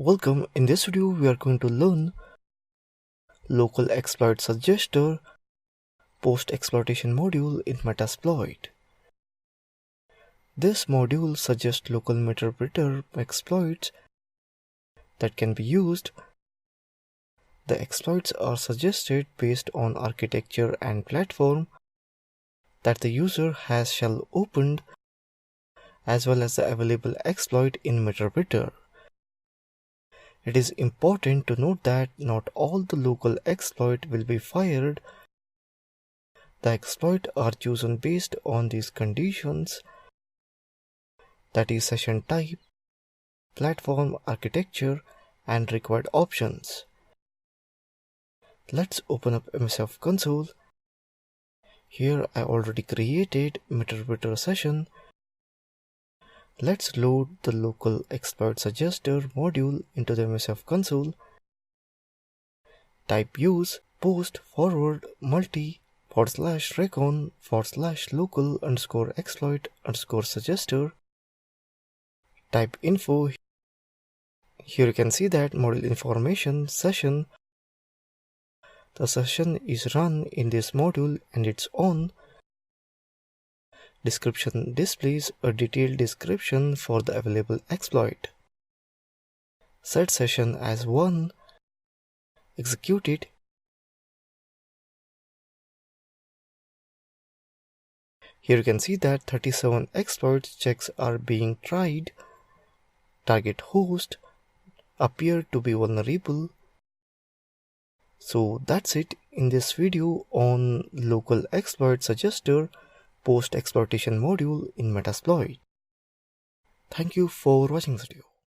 Welcome. In this video we are going to learn local exploit suggester post exploitation module in Metasploit. This module suggests local interpreter exploits that can be used. The exploits are suggested based on architecture and platform that the user has shell opened, as well as the available exploit in interpreter. It is important to note that not all the local exploit will be fired. The exploits are chosen based on these conditions, that is session type, platform architecture, and required options. Let's open up MSF console. Here I already created interpreter session. Let's load the local exploit suggester module into the MSF console. Type use post forward multi /recon /local exploit suggester. Type info. Here you can see that module information session. The session is run in this module and it's on. Description displays a detailed description for the available exploit. Set session as 1. Execute it. Here you can see that 37 exploit checks are being tried. Target host appear to be vulnerable. So that's it in this video on local exploit suggester post exploitation module in Metasploit. Thank you for watching this video.